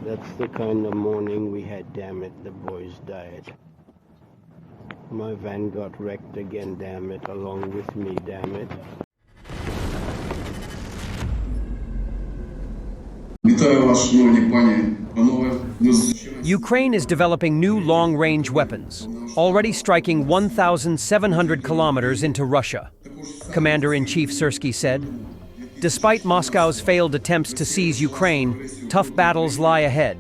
That's the kind of morning we had, damn it, the boys died. My van got wrecked again, damn it, along with me, damn it. Ukraine is developing new long-range weapons, already striking 1,700 kilometers into Russia. Commander-in-Chief Syrskyi said, "Despite Moscow's failed attempts to seize Ukraine, tough battles lie ahead,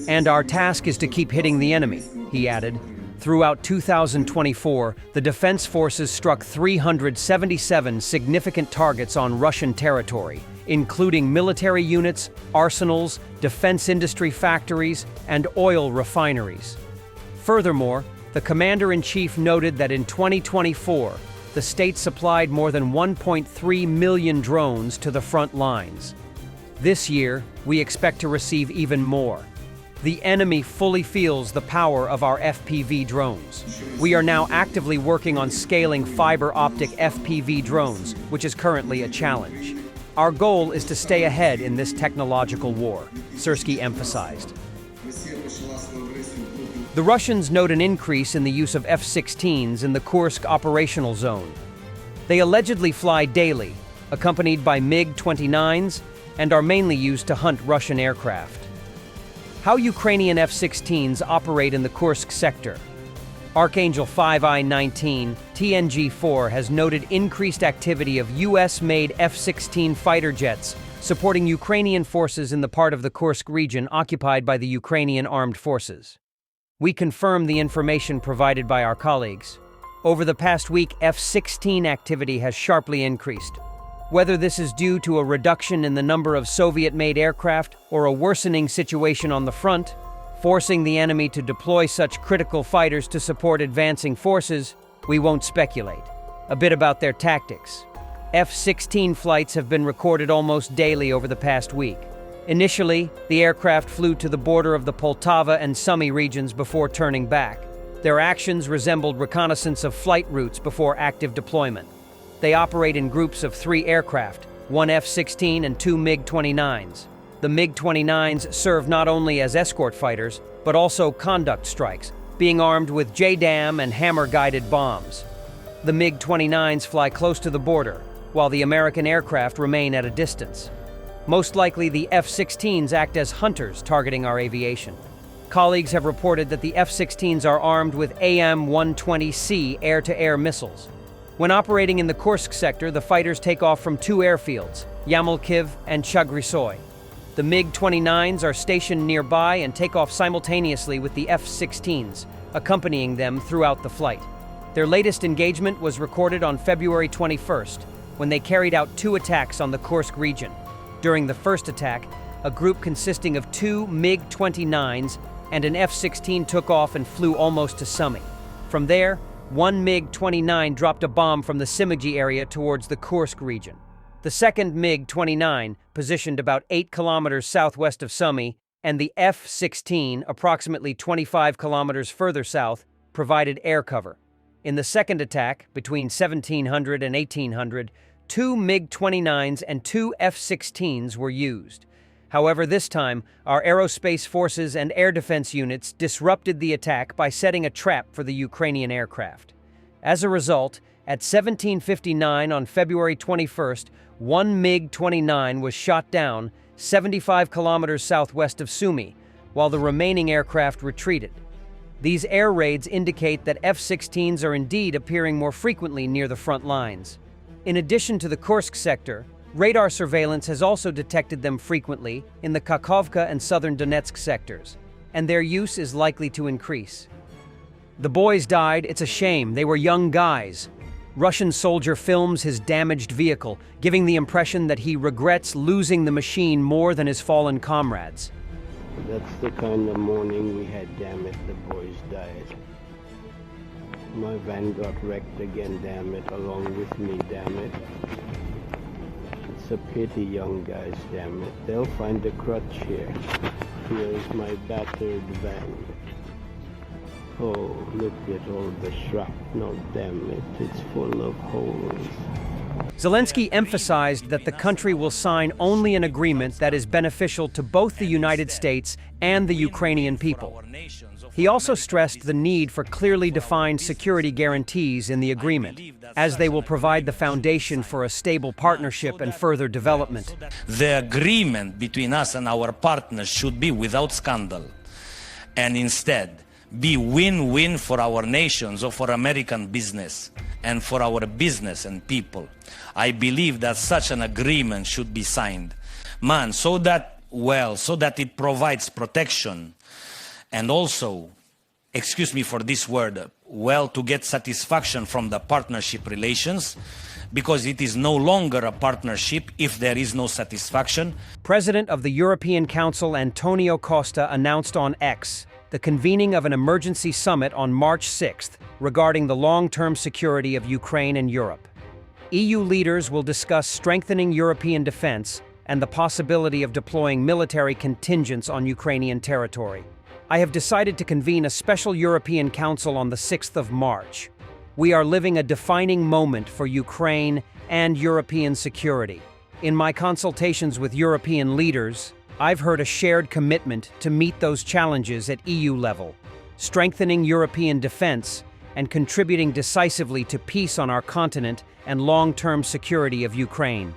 and our task is to keep hitting the enemy," he added. Throughout 2024, the defense forces struck 377 significant targets on Russian territory, including military units, arsenals, defense industry factories, and oil refineries. Furthermore, the commander-in-chief noted that in 2024, the state supplied more than 1.3 million drones to the front lines. This year, we expect to receive even more. The enemy fully feels the power of our FPV drones. We are now actively working on scaling fiber optic FPV drones, which is currently a challenge. Our goal is to stay ahead in this technological war, Syrskyi emphasized. The Russians note an increase in the use of F-16s in the Kursk operational zone. They allegedly fly daily, accompanied by MiG-29s, and are mainly used to hunt Russian aircraft. How Ukrainian F-16s operate in the Kursk sector. Archangel 5I-19 TNG-4 has noted increased activity of US-made F-16 fighter jets supporting Ukrainian forces in the part of the Kursk region occupied by the Ukrainian armed forces. We confirm the information provided by our colleagues. Over the past week, F-16 activity has sharply increased. Whether this is due to a reduction in the number of Soviet-made aircraft or a worsening situation on the front, forcing the enemy to deploy such critical fighters to support advancing forces, we won't speculate. A bit about their tactics. F-16 flights have been recorded almost daily over the past week. Initially, the aircraft flew to the border of the Poltava and Sumy regions before turning back. Their actions resembled reconnaissance of flight routes before active deployment. They operate in groups of 3 aircraft, 1 F-16 and 2 MiG-29s. The MiG-29s serve not only as escort fighters, but also conduct strikes, being armed with JDAM and hammer-guided bombs. The MiG-29s fly close to the border, while the American aircraft remain at a distance. Most likely, the F-16s act as hunters targeting our aviation. Colleagues have reported that the F-16s are armed with AM-120C air-to-air missiles. When operating in the Kursk sector, the fighters take off from 2 airfields, Yamilkiv and Chagrisoy. The MiG-29s are stationed nearby and take off simultaneously with the F-16s, accompanying them throughout the flight. Their latest engagement was recorded on February 21st, when they carried out 2 attacks on the Kursk region. During the first attack, a group consisting of 2 MiG-29s and an F-16 took off and flew almost to Sumy. From there, 1 MiG-29 dropped a bomb from the Simigi area towards the Kursk region. The second MiG-29, positioned about 8 kilometers southwest of Sumy, and the F-16, approximately 25 kilometers further south, provided air cover. In the second attack, between 1700 and 1800, 2 MiG-29s and 2 F-16s were used. However, this time, our aerospace forces and air defense units disrupted the attack by setting a trap for the Ukrainian aircraft. As a result, at 17:59 on February 21st, 1 MiG-29 was shot down 75 kilometers southwest of Sumy, while the remaining aircraft retreated. These air raids indicate that F-16s are indeed appearing more frequently near the front lines. In addition to the Kursk sector, radar surveillance has also detected them frequently in the Kakhovka and southern Donetsk sectors, and their use is likely to increase. The boys died, it's a shame, they were young guys. Russian soldier films his damaged vehicle, giving the impression that he regrets losing the machine more than his fallen comrades. That's the kind of morning we had, damn it, the boys died. My van got wrecked again, damn it, along with me, damn it. It's a pity, young guys, damn it. They'll find a crutch here. Here's my battered van. Oh, look at all the shrapnel, damn it. It's full of holes. Zelensky emphasized that the country will sign only an agreement that is beneficial to both the United States and the Ukrainian people. He also stressed the need for clearly defined security guarantees in the agreement, as they will provide the foundation for a stable partnership and further development. The agreement between us and our partners should be without scandal, and instead be win-win for our nations or for American business and for our business and people. I believe that such an agreement should be signed, so that it provides protection and also, excuse me for this word, to get satisfaction from the partnership relations, because it is no longer a partnership if there is no satisfaction. President of the European Council Antonio Costa announced on X the convening of an emergency summit on March 6th regarding the long-term security of Ukraine and Europe. EU leaders will discuss strengthening European defense and the possibility of deploying military contingents on Ukrainian territory. I have decided to convene a special European Council on the 6th of March. We are living a defining moment for Ukraine and European security. In my consultations with European leaders, I've heard a shared commitment to meet those challenges at EU level, strengthening European defense and contributing decisively to peace on our continent and long-term security of Ukraine.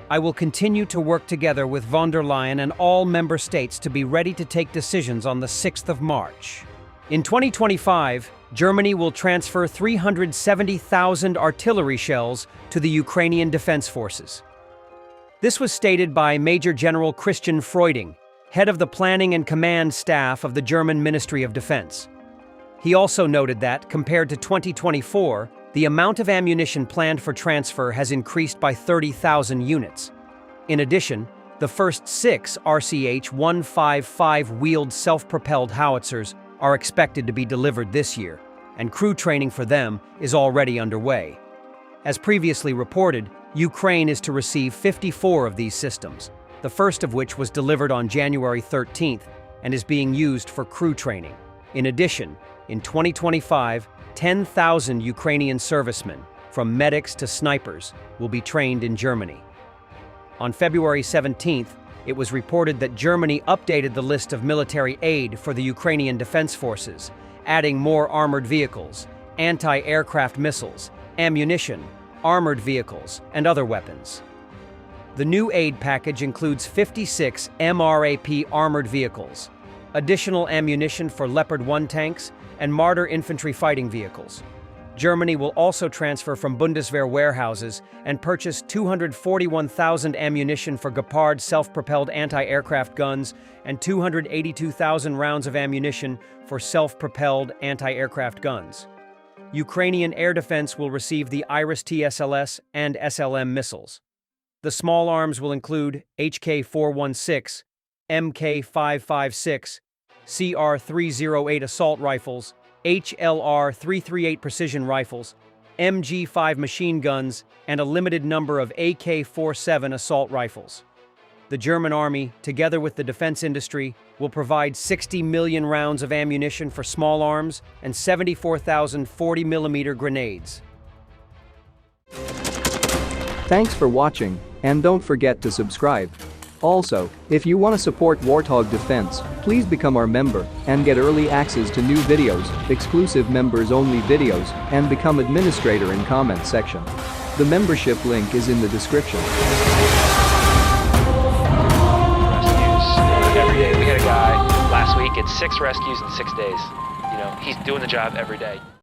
I will continue to work together with von der Leyen and all member states to be ready to take decisions on the 6th of March. In 2025, Germany will transfer 370,000 artillery shells to the Ukrainian Defense Forces. This was stated by Major General Christian Freuding, head of the Planning and Command Staff of the German Ministry of Defense. He also noted that, compared to 2024, the amount of ammunition planned for transfer has increased by 30,000 units. In addition, the first 6 RCH-155 wheeled self-propelled howitzers are expected to be delivered this year, and crew training for them is already underway. As previously reported, Ukraine is to receive 54 of these systems, the first of which was delivered on January 13th and is being used for crew training. In addition, in 2025, 10,000 Ukrainian servicemen, from medics to snipers, will be trained in Germany. On February 17th, it was reported that Germany updated the list of military aid for the Ukrainian Defense Forces, adding more armored vehicles, anti-aircraft missiles, ammunition, armored vehicles, and other weapons. The new aid package includes 56 MRAP armored vehicles, additional ammunition for Leopard 1 tanks, and Marder infantry fighting vehicles. Germany will also transfer from Bundeswehr warehouses and purchase 241,000 ammunition for Gepard self-propelled anti-aircraft guns and 282,000 rounds of ammunition for self-propelled anti-aircraft guns. Ukrainian air defense will receive the Iris TSLS and SLM missiles. The small arms will include HK-416, MK-556, CR-308 assault rifles, HLR-338 precision rifles, MG-5 machine guns, and a limited number of AK-47 assault rifles. The German army, together with the defense industry, will provide 60 million rounds of ammunition for small arms and 74,000 40mm grenades. Thanks for watching, and don't forget to subscribe. Also, if you want to support Warthog Defense, please become our member and get early access to new videos, exclusive members-only videos, and become administrator in comment section. The membership link is in the description. Rescues every day. We had a guy last week, it's 6 rescues in 6 days. You know, he's doing the job every day.